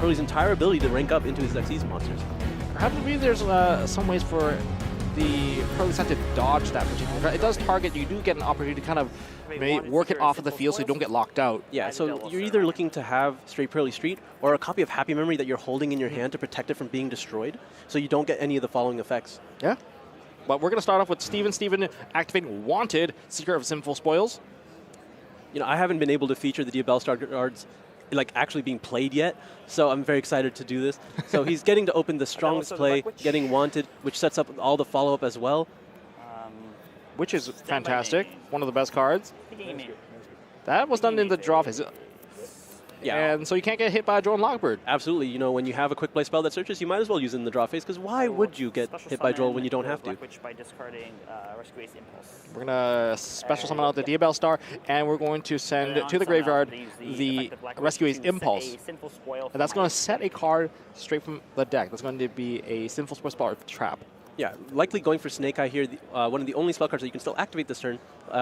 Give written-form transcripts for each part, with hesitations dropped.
Purrely's entire ability to rank up into his XYZ monsters. I have to believe there's some ways for the Purrely set to dodge that particular card. It does target, you do get an opportunity to kind of work it off of the field so you don't get locked out. Yeah, so you're either looking to have straight Purrely Street or a copy of Happy Memory that you're holding in your hand to protect it from being destroyed, so you don't get any of the following effects. Yeah. But we're going to start off with Steven. Steven activating Wanted, Seeker of Sinful Spoils. You know, I haven't been able to feature the Diabellstar cards like actually being played yet, so I'm very excited to do this. So he's getting to open the strongest play, getting Wanted, which sets up all the follow-up as well. Which is fantastic. One of the best cards. That was done in the draw phase. Yeah. And so you can't get hit by a drone Lockbird. Absolutely. You know, when you have a quick play spell that searches, you might as well use it in the draw phase, because why would you get hit by Droll when you don't have to? By discarding Rescue Ace Impulse. We're going to special summon out the Diabellstar, and we're going to send to the graveyard the Rescue Ace Impulse. And that's going to set a card straight from the deck. That's going to be a Sinful Spoil spell trap. Yeah, likely going for Snake Eye here. One of the only spell cards that you can still activate this turn.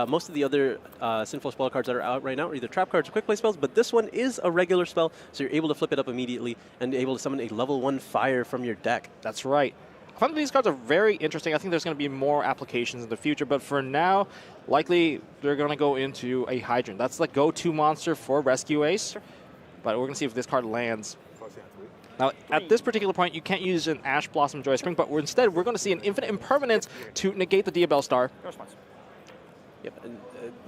Most of the other Sinful Spell cards that are out right now are either trap cards or quick play spells, but this one is a regular spell, so you're able to flip it up immediately and able to summon a level 1 fire from your deck. That's right. I find these cards are very interesting. I think there's going to be more applications in the future, but for now, likely they're going to go into a Hydrant. That's the go-to monster for Rescue Ace, but we're going to see if this card lands. Now, at this particular point, you can't use an Ash Blossom Joy Spring, but instead we're going to see an Infinite Impermanence to negate the Diabellstar. Yep, and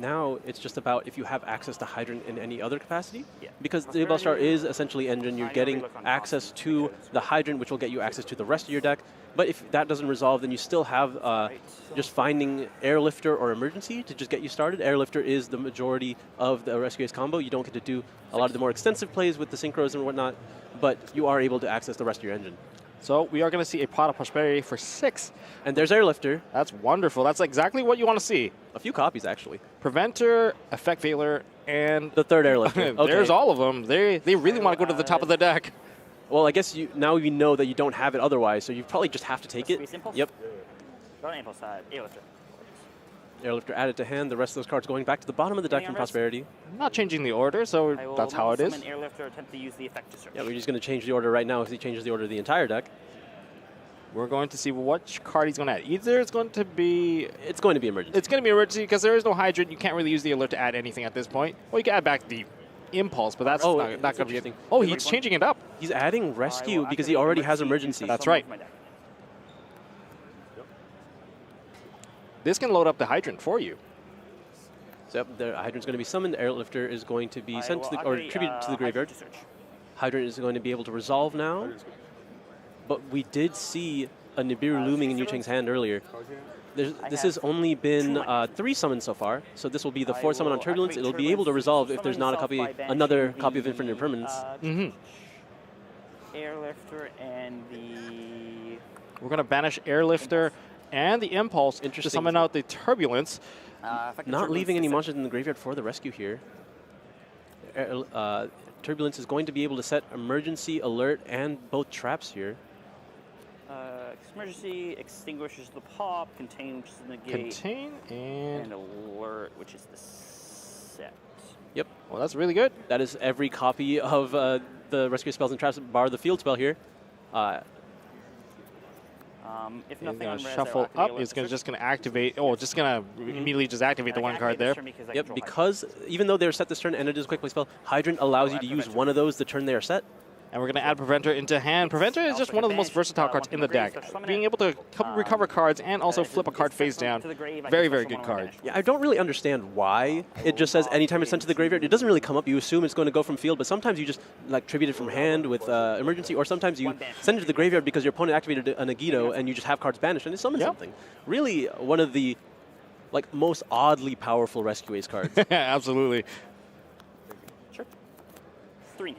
now it's just about if you have access to Hydrant in any other capacity. Yeah. Because the Diabellstar is essentially Engine, you're getting access to the Hydrant, which will get you access to the rest of your deck. But if that doesn't resolve, then you still have just finding Airlifter or Emergency to just get you started. Airlifter is the majority of the Rescue Ace combo. You don't get to do a lot of the more extensive plays with the Synchros and whatnot, but you are able to access the rest of your engine. So we are going to see a Pot of Prosperity for 6. And there's Airlifter. That's wonderful. That's exactly what you want to see. A few copies, actually. Preventer, Effect Veiler, and the third Airlifter. Okay. There's all of them. They really want to go to the top of the deck. Well, I guess now you know that you don't have it otherwise, so you probably just have to take it. Yep. Airlifter added to hand. The rest of those cards going back to the bottom of the deck from Prosperity. I'm not changing the order, so that's how it is. Airlifter, attempt to use the effect to search. Yeah, we're just going to change the order right now as he changes the order of the entire deck. We're going to see which card he's going to add. Either it's going to be... It's going to be Emergency. It's going to be Emergency because there is no Hydrant. You can't really use the Alert to add anything at this point. Well, you can add back the Impulse, but that's not going to be anything. Oh, he's changing it up. He's adding Rescue because he already has Emergency. That's right. This can load up the Hydrant for you. So the Hydrant's going to be summoned. Airlifter is going to be sent to the, or attributed to the graveyard. Hydrant is going to be able to resolve now. But we did see a Nibiru looming in Yu Cheng's hand earlier. This has only been 3 summons so far, so this will be the 4th summon on Turbulence. It'll be able to resolve if there's not another copy of Infinite Impermanence. Airlifter and the... We're going to banish Airlifter and the Impulse to summon out the Turbulence. Not leaving any monsters in the graveyard for the rescue here. Turbulence is going to be able to set Emergency, Alert, and both traps here. Emergency extinguishes the pop, contain, which is the negate. Contain and Alert, which is the set. Yep. Well, that's really good. That is every copy of the rescue spells and traps, bar the field spell here. If nothing going to shuffle up, it's just going to activate. Oh, just going to immediately just activate the one card there. Yep, because even though they're set this turn and it is a quick play spell, Hydrant allows you to use one of those the turn they are set. And we're going to add Preventer into hand. Preventer is just one of the most versatile cards in the deck. Being able to recover cards and also flip a card face down. Very, very good card. Yeah, I don't really understand why. It just says anytime it's sent to the graveyard, it doesn't really come up. You assume it's going to go from field, but sometimes you just like tribute it from hand with Emergency, or sometimes you send it to the graveyard because your opponent activated a Nagito and you just have cards banished and it summons something. Really one of the most oddly powerful Rescue Ace cards. Absolutely.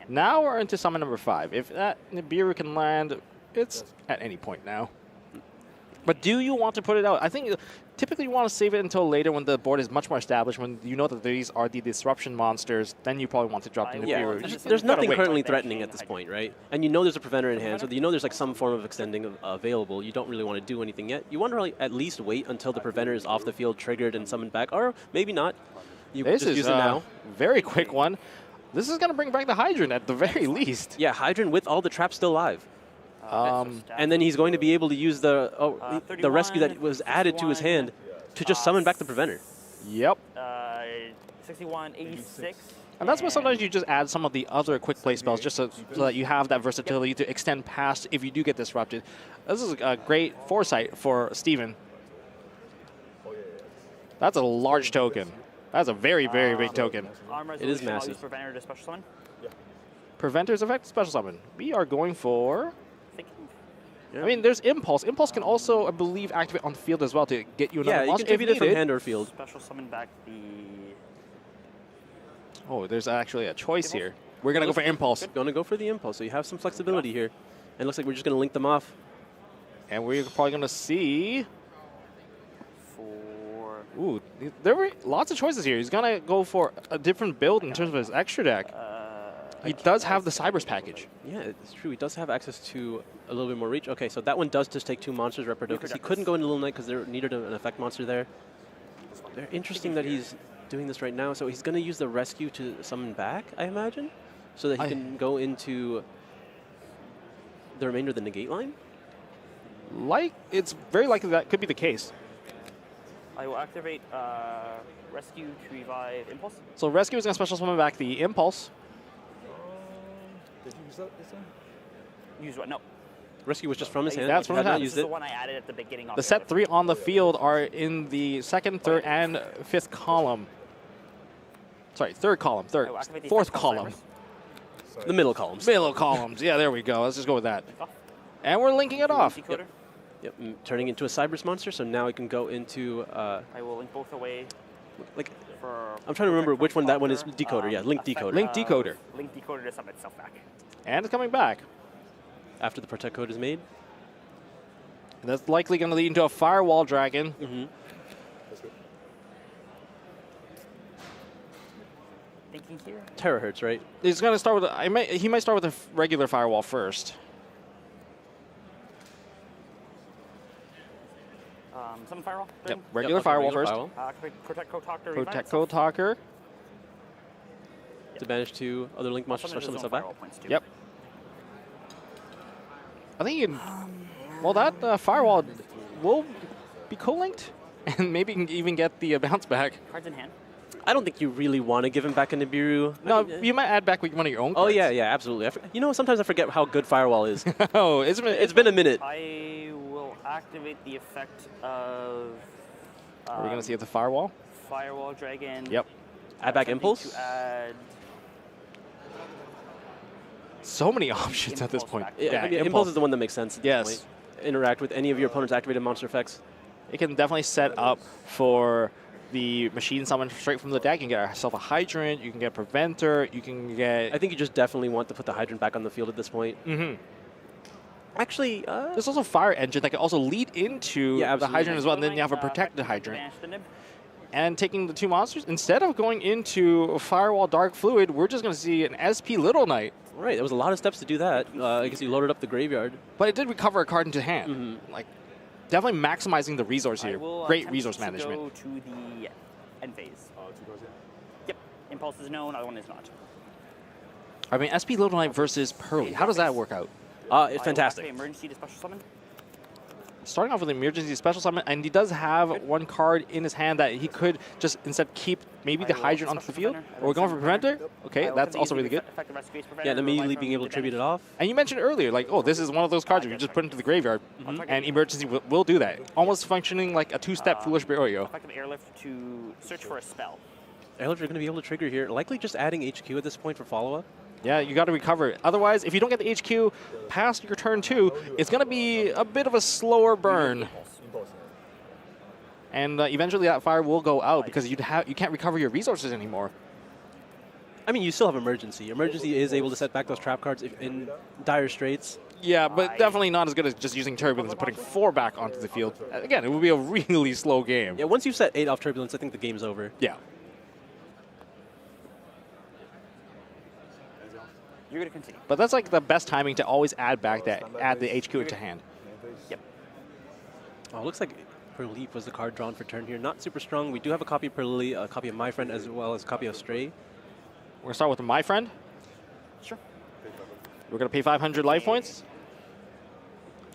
Now we're into summon number 5. If that Nibiru can land, it's at any point now. But do you want to put it out? I think typically you want to save it until later when the board is much more established, when you know that these are the disruption monsters, then you probably want to drop the Nibiru. Yeah, there's nothing currently threatening at this point, right? And you know there's a Preventer in hand, so you know there's some form of extending available. You don't really want to do anything yet. You want to at least wait until the Preventer is off the field, triggered, and summoned back, or maybe not. You this just is use it now. Very quick one. This is going to bring back the Hydrant at the very least. Yeah, Hydrant with all the traps still live. And then he's going to be able to use the rescue that was added to his hand to just summon back the Preventer. Yep. 61, 86. And that's why sometimes you just add some of the other quick play spells just so that you have that versatility to extend past if you do get disrupted. This is a great foresight for Steven. That's a large token. That's a very, very big token. It is massive. Preventer to special summon. Preventer's effect, special summon. We are going for... I mean, there's Impulse. Impulse can also, I believe, activate on the field as well to get you another monster. Yeah, you can activate it from hand or field. Special summon back the... Oh, there's actually a choice here. We're going to go for Impulse. Going to go for the Impulse, so you have some flexibility here. And it looks like we're just going to link them off. And we're probably going to see... Ooh, there were lots of choices here. He's going to go for a different build in terms of his extra deck. He does have the Cybers package. Yeah, it's true. He does have access to a little bit more reach. Okay, so that one does just take 2 monsters, Reprodocus. He couldn't go into Little Knight because there needed an effect monster there. Very interesting that he's doing this right now. So he's going to use the Rescue to summon back, I imagine, so that he can go into the remainder of the negate line? It's very likely that could be the case. I will activate Rescue to revive Impulse. So Rescue is going to special summon back the Impulse. Did you use that this time? Use what? No. Rescue was just from his hand. That's from his hand. This is the one I added at the beginning. The set 3 on the field are in the 2nd, 3rd, and 5th column. Sorry, 3rd column, 4th column. The middle columns. Middle columns. Yeah, there we go. Let's just go with that. And we're linking it off. Yep, turning into a Cybers monster, so now it can go into... I will link both away. Like, I'm trying to remember which one that one is. Decoder, yeah, Link Decoder. Link Decoder. Link Decoder to summon itself back. And it's coming back. After the Protect code is made. And that's likely going to lead into a Firewall Dragon. Thinking here. Terahertz, right? He's going to start with... he might start with a regular Firewall first. Summon Firewall. Yep, regular Firewall first. Protect Code Talker. Protect Code Talker. To banish 2 other Link monsters or something back. Yep. I think you can... Well, that Firewall will be co-linked. And maybe you can even get the bounce back. Cards in hand. I don't think you really want to give him back a Nibiru. No, you might add back one of your own cards. Oh, yeah, absolutely. You know, sometimes I forget how good Firewall is. Oh, it's been a minute. I will activate the effect of... Are we going to see the Firewall? Firewall Dragon. Yep. Add back Impulse? To add... So many options at this point. Yeah, I mean, Impulse is the one that makes sense at this point. Interact with any of your opponent's activated monster effects. It can definitely set up for the machine summon straight from the deck. You can get yourself a Hydrant, you can get Preventer, you can get... I think you just definitely want to put the Hydrant back on the field at this point. Actually, there's also Fire Engine that can also lead into the Hydrant as well, and then you have a Protected Hydrant. And taking the 2 monsters, instead of going into Firewall Dark Fluid, we're just going to see an SP Little Knight. Right, there was a lot of steps to do that. I guess you loaded up the graveyard. But it did recover a card into hand. Like, definitely maximizing the resource here. Great resource management. Go to the end phase. Yep. Impulse is known, other one is not. I mean, SP Little Knight versus Purrely. How does that work out? Fantastic. Emergency to special summon. Starting off with an emergency special summon, and he does have 1 card in his hand that he could just instead keep maybe the Hydrant onto the field. Or we're going for Preventer? Okay, that's also really good. Yeah, and immediately being able to tribute it off. And you mentioned earlier, like, oh, this is one of those cards where you just put into the graveyard, and emergency will do that. Almost functioning like a 2-step Foolish Burial. Effective Airlift to search for a spell. Airlift you're going to be able to trigger here. Likely just adding HQ at this point for follow-up. Yeah, you got to recover it. Otherwise, if you don't get the HQ past your turn 2, it's going to be a bit of a slower burn. And eventually that fire will go out because you can't recover your resources anymore. I mean, you still have Emergency. Emergency is able to set back those trap cards if in dire straits. Yeah, but definitely not as good as just using Turbulence and putting 4 back onto the field. Again, it will be a really slow game. Yeah, once you set 8 off Turbulence, I think the game's over. Yeah. You're going to continue. But that's like the best timing to always add the HQ into hand. Yep. Oh, it looks like Purrely was the card drawn for turn here. Not super strong. We do have a copy of Purrely, a copy of My Friend, as well as a copy of Stray. going to start with my friend. Sure. We're going to pay 500 life points.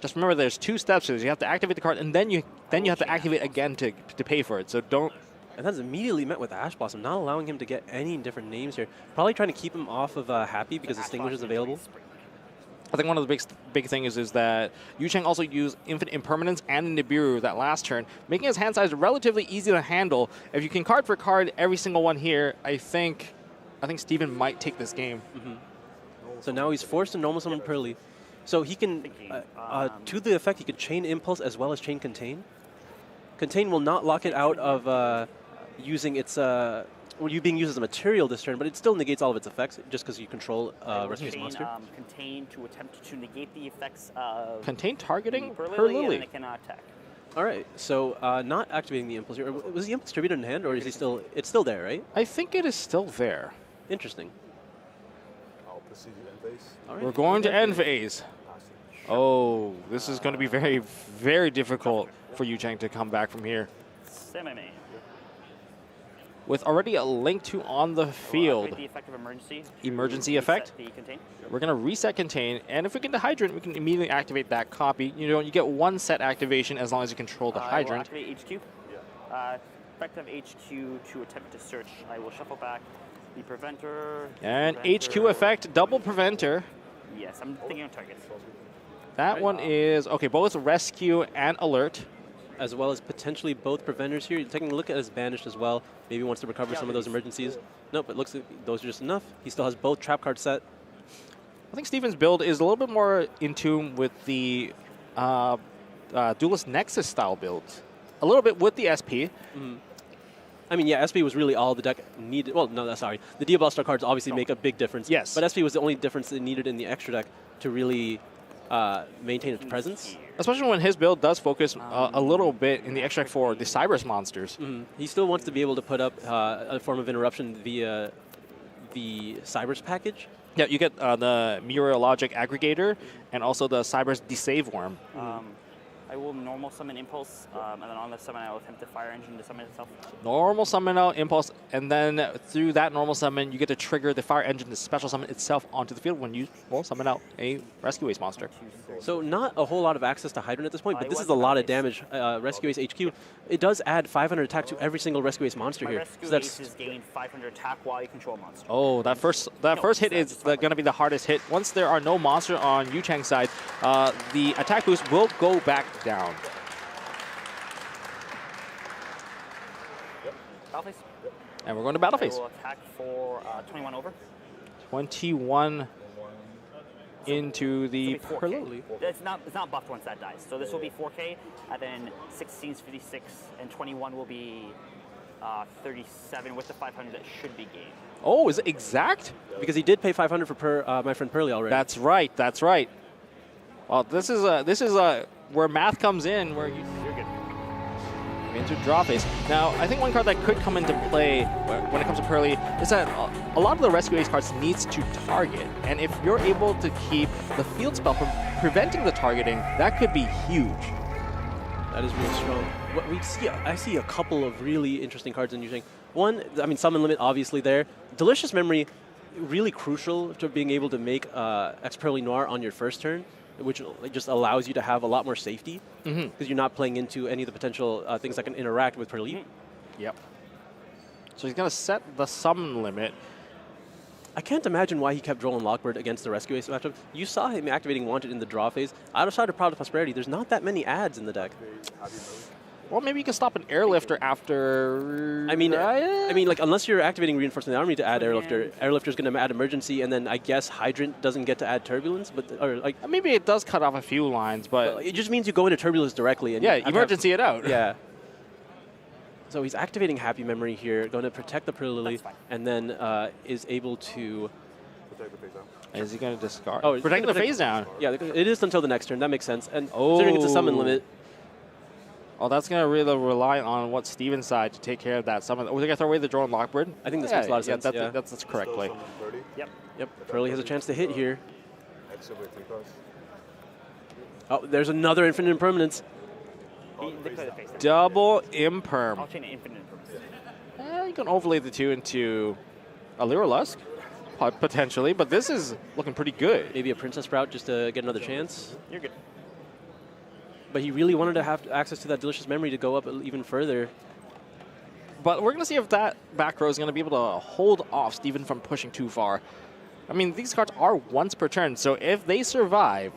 Just remember, there's 2 steps to this. You have to activate the card, and then you have to activate again to pay for it. So don't. And that's immediately met with Ash Blossom, not allowing him to get any different names here. Probably trying to keep him off of Happy because Distinguish is available. I think one of the big things is that Yu Chang also used Infinite Impermanence and Nibiru that last turn, making his hand size relatively easy to handle. If you can card for card every single one here, I think Steven might take this game. So now he's forced to normal summon Purrely. So he can, to the effect, he could Chain Impulse as well as Chain Contain. Contain will not lock it out of using its, you being used as a material this turn, but it still negates all of its effects just because you control Rescue's monster. Contain to attempt to negate the effects of... Contain targeting Purrely, and it cannot attack. All right, so not activating the Impulse here. Was the Impulse distributed in hand, or is he still... It's still there, right? I think it is still there. Interesting. I'll proceed to end phase. All right. We're going to end phase. Oh, this is going to be very, very difficult for Yu Chang to come back from here. Semi-main. With already a Link 2 on the field. The effect of emergency. Emergency effect. The contain. We're going to reset Contain, and if we get the Hydrant, we can immediately activate that copy. You get 1 set activation as long as you control the Hydrant. I will activate HQ. Effect of HQ to attempt to search. I will shuffle back the Preventer. And HQ effect, double Preventer. Yes, I'm thinking of targets. That one is, okay, both Rescue and Alert. As well as potentially both Preventers here. You're taking a look at his Banished as well. Maybe wants to recover some of those emergencies. Nope, it looks like those are just enough. He still has both trap cards set. I think Steven's build is a little bit more in tune with the Duelist Nexus style builds. A little bit with the SP. I mean, yeah, SP was really all the deck needed. Well, no, sorry. The Diabolic cards obviously make a big difference. Yes. But SP was the only difference it needed in the extra deck to really maintain its presence. Especially when his build does focus a little bit in the extract for the Cybers monsters. He still wants to be able to put up a form of interruption via the Cybers package. Yeah, you get the Meteorologic Aggregator and also the Cybers Desave Worm. I will normal summon Impulse, and then on the summon I will attempt the Fire Engine to summon itself. Normal summon out Impulse, and then through that normal summon, you get to trigger the Fire Engine to special summon itself onto the field when you summon out a Rescue Ace monster. So not a whole lot of access to Hydrant at this point, but this is a lot of damage. Rescue Ace HQ, it does add 500 attack to every single Rescue Ace monster here. Rescue So Aces gain 500 attack while you control a monster. Oh, that first hit is going to be the hardest hit. Once there are no monster on Yu Chang's side, the attack boost will go back down. Battle phase. And we're going to battle phase. I will attack for 21 over. 21 into the This will be 4K. Purrely. It's not buffed once that dies. So this will be 4K, and then 16 is 56, and 21 will be 37 with the 500 that should be gained. Oh, is it exact? because he did pay 500 for my friend Purrely already. That's right. That's right. Well, this is where math comes in, where you're good. Into draw phase. Now, I think one card that could come into play when it comes to Purrely is that a lot of the Rescue Ace cards needs to target, and if you're able to keep the field spell from preventing the targeting, that could be huge. That is really strong. What we see, I see a couple of really interesting cards in using. One, I mean, Summon Limit obviously there. Delicious Memory, really crucial to being able to make Purrely Noir on your first turn, which just allows you to have a lot more safety because you're not playing into any of the potential things that can interact with Purrely. Yep. So he's going to set the summon limit. I can't imagine why he kept Droll and Lockbird against the Rescue Ace matchup. You saw him activating Wanted in the draw phase. Outside of Proud of Prosperity, there's not that many ads in the deck. Well, maybe you can stop an Airlifter after... I mean, like, unless you're activating Reinforcement of the Army to add Airlifter, Airlifter's going to add Emergency, and then I guess Hydrant doesn't get to add Turbulence, but or like maybe it does cut off a few lines, but it just means you go into Turbulence directly. And yeah, emergency it out. Yeah. So he's activating Happy Memory here, going to protect the Purrely, and then is able to... Is he going to discard? Oh, protect the phase down. Yeah, it is until the next turn. That makes sense. And considering it's a summon limit... Oh, that's going to really rely on what Steven's side to take care of that summon. Oh, they're going to throw away the Drone Lockbird? I think this makes a lot of sense. That's correct play. Yep. Purrely has a chance to hit here. Oh, there's another Infinite Impermanence. Double Imperm. I'll chain an Infinite Impermanence. You can overlay the two into a Lyra Lusk. potentially, but this is looking pretty good. Maybe a Princess Sprout just to get another chance. You're good. But he really wanted to have access to that Delicious Memory to go up even further. But we're going to see if that back row is going to be able to hold off Steven from pushing too far. I mean, these cards are once per turn, so if they survive,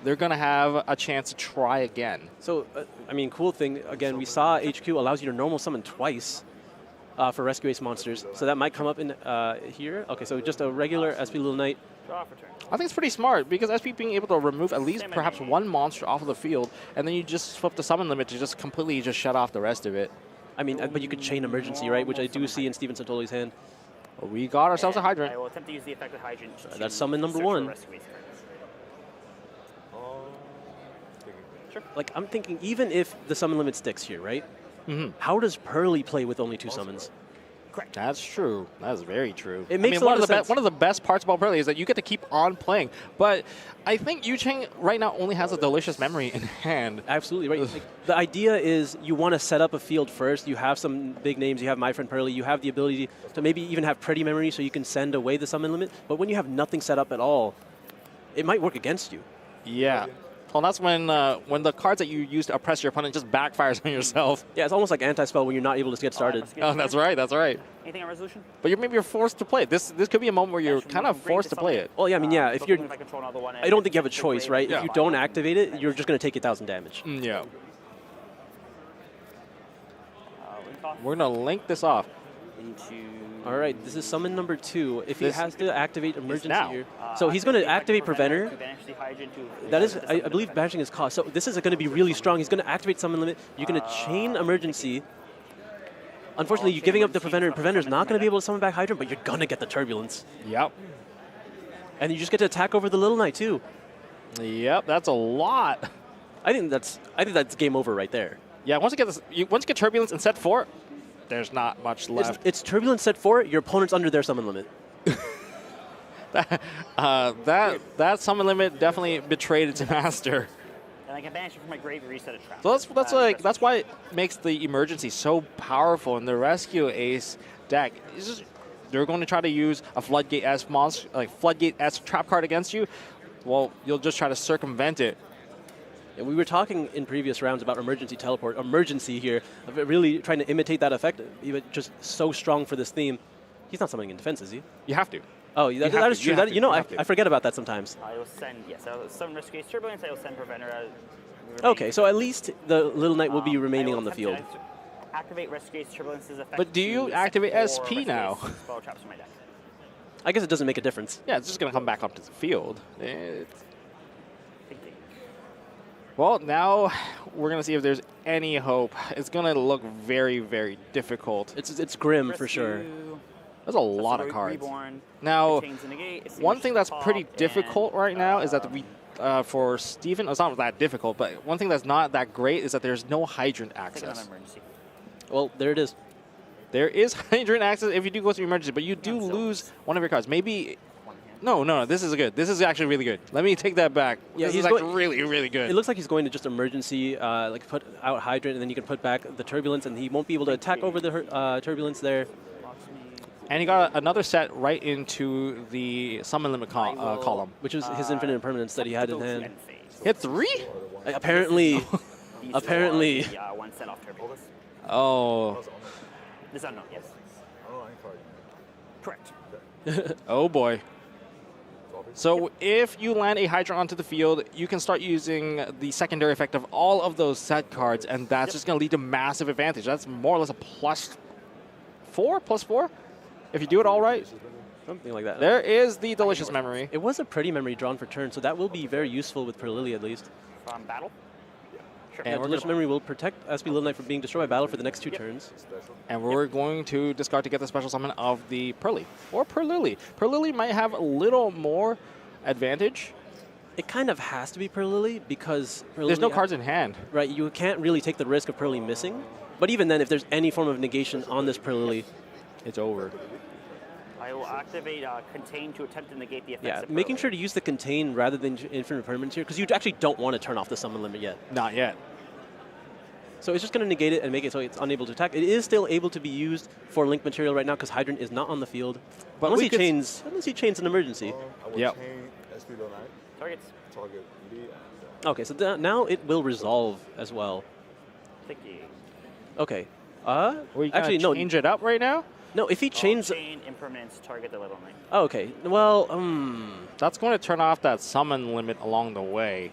they're going to have a chance to try again. So, I mean, cool thing, again, we saw HQ allows you to normal summon twice for Rescue Ace monsters. So that might come up in here. Okay, so just a regular SP Little Knight. Draw for turn. I think it's pretty smart because SP being able to remove at least perhaps one monster off of the field, and then you just flip the summon limit to just completely just shut off the rest of it. I mean, but you could chain Emergency, right? Which I do see in Steven Santoli's hand. We got ourselves a Hydrant. I will attempt to use the effect of Hydrant. That's summon number 1. Sure. Like, I'm thinking, even if the summon limit sticks here, right? How does Purrely play with only 2 summons? Correct. That's true. That is very true. It makes a lot of sense. One of the best parts about Purrely is that you get to keep on playing. But I think Yu Cheng right now only has a Delicious Memory in hand. Absolutely, right. Like, the idea is you want to set up a field first. You have some big names. You have My Friend Purrely. You have the ability to maybe even have Pretty Memory so you can send away the summon limit. But when you have nothing set up at all, it might work against you. Yeah. Well, that's when the cards that you use to oppress your opponent just backfires on yourself. Yeah, it's almost like anti-spell when you're not able to get started. Oh, that's right. That's right. Anything on resolution? But maybe you're forced to play it. This could be a moment where you're kind of forced to play it. Well, yeah, I mean, yeah, if you're... I don't think you have a choice, right? Yeah. If you don't activate it, you're just going to take 1,000 damage. Yeah. We're going to link this off. All right, this is summon number 2. If he has to activate Emergency now. here. So he's going to activate Preventer. That is, I believe, banishing his cost. So this is going to be really strong. He's going to activate Summon Limit. You're going to chain Emergency. Unfortunately, you're giving up the Preventer, and Preventer's not going to be able to summon back Hydrant, but you're going to get the Turbulence. Yep. And you just get to attack over the Little Knight, too. Yep, that's a lot. I think that's game over right there. Yeah, once you get Turbulence in set 4, there's not much left. It's Turbulence set 4, your opponent's under their Summon Limit. that summon limit definitely betrayed its master. And I can banish it from my grave and reset a trap. So that's why it makes the Emergency so powerful in the Rescue Ace deck. It's just, they're going to try to use a Floodgate-esque monster, like Floodgate-esque trap card against you. Well, you'll just try to circumvent it. Yeah, we were talking in previous rounds about Emergency Teleport, Emergency here, really trying to imitate that effect. He was just so strong for this theme. He's not summoning in defense, is he? You have to. Oh, that is true. I forget about that sometimes. I will send, yes, I will summon Rescue Ace Turbulence, I will send Preventer. Okay, so at least the Little Knight will be remaining on the field. Activate Rescue Ace Turbulence's effect. But do you activate SP now? Spell traps from my deck. I guess it doesn't make a difference. Yeah, it's just going to come back onto the field. Well, now we're going to see if there's any hope. It's going to look very, very difficult. It's grim for sure. There's a lot of cards. Now, one thing that's pretty difficult right now is that for Steven, it's not that difficult, but one thing that's not that great is that there's no Hydrant access. Well, there it is. There is Hydrant access if you do go through Emergency, but you do lose one of your cards. Maybe... No, this is good. This is actually really good. Let me take that back. Yeah, this is actually really, really good. It looks like he's going to just Emergency, like put out Hydrant, and then you can put back the Turbulence, and he won't be able to attack over the Turbulence there. And he got another set right into the Summon Limit column. Which is his Infinite Impermanence that he had in hand. Hit 3? Apparently. Apparently. One set off Turbulence. Oh. This unknown, yes. Correct. Oh, boy. So if you land a Hydra onto the field, you can start using the secondary effect of all of those set cards, and that's just going to lead to massive advantage. That's more or less a +4? +4? If you do it all right. Something like that. There is the Delicious Memory. It was a Pretty Memory drawn for turn, so that will be very useful with Purrely at least. Battle? Sure. And Delicious Memory will protect SP Little Knight from being destroyed by battle for the next 2 turns. And we're going to discard to get the special summon of the Purrely. Or Purrely. Purrely might have a little more advantage. It kind of has to be Purrely because there's no cards in hand. Right, you can't really take the risk of Purrely missing. But even then, if there's any form of negation on this Purrely, it's over. I will activate Contain to attempt to negate the effects. Yeah, of making sure to use the Contain rather than Infinite Permanence here, because you actually don't want to turn off the Summon Limit yet. Not yet. So it's just going to negate it and make it so it's unable to attack. It is still able to be used for link material right now because Hydrant is not on the field. But unless he chains an emergency. I will Yep. chain SP09. Targets. Target B. Okay, so now it will resolve as well. Thinking. Okay. Actually, no. Change it up right now? No, if he chains... Chain impermanence, target the Little Knight. Oh, okay. Well, That's going to turn off that summon limit along the way.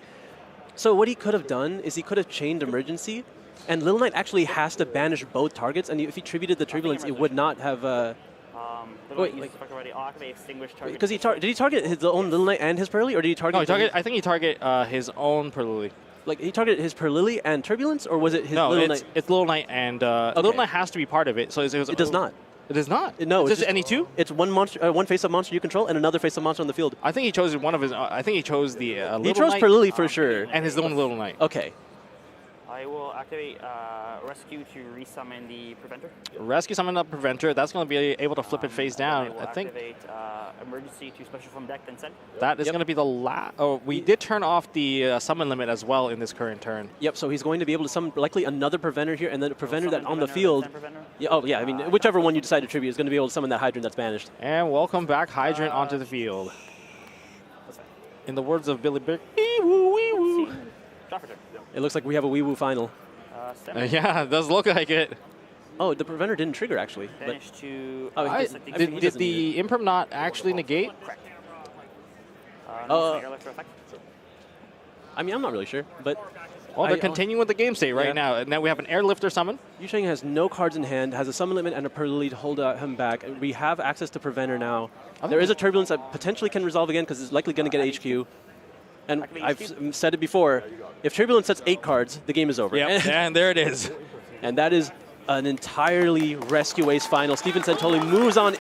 So what he could have done is he could have chained emergency, and Little Knight actually has to banish both targets, and if he tributed the turbulence, it would not have... Wait, like, already. I'll activate extinguish target. Because did he target his own Little Knight and his Purrely, or did he target... No, I think he targeted his own Purrely. Like, he targeted his Purrely and turbulence, or was it his Little Knight? It's Little Knight, and Little Knight has to be part of it. So it does not. It does not? No. It's just any two? It's one monster, one face-up monster you control, and another face-up monster on the field. I think he chose one of his... I think he chose the Little Knight. He chose Purrely for sure. And his own Little Knight. Okay. I will activate Rescue to resummon the Preventer. Rescue summon the Preventer. That's going to be able to flip it face down. I think activate Emergency to special from deck, then send. that is going to be the last... Oh, we did turn off the summon limit as well in this current turn. Yep, so he's going to be able to summon likely another Preventer here, and then a Preventer that on the field... Preventer? Yeah, oh, yeah, I mean, whichever one you decide to tribute is going to be able to summon that Hydrant that's banished. And welcome back Hydrant onto the field. In the words of Billy Bick, Drop return. It looks like we have a Wee-Woo final. yeah, it does look like it. Oh, the Preventer didn't trigger, actually. Banish to... Oh, Did the Imperm not actually negate? Correct. I mean, I'm not really sure, but... Well, they're continuing with the game state right now. And now we have an Airlifter summon. Yusheng has no cards in hand, has a summon limit and a Purrely to hold him back. We have access to Preventer now. There is a Turbulence that potentially can resolve again because it's likely going to get HQ. And I've said it before, if Turbulence sets 8 cards, the game is over. Yep, and there it is. And that is an entirely Rescue Ace final. Steven Santoli moves on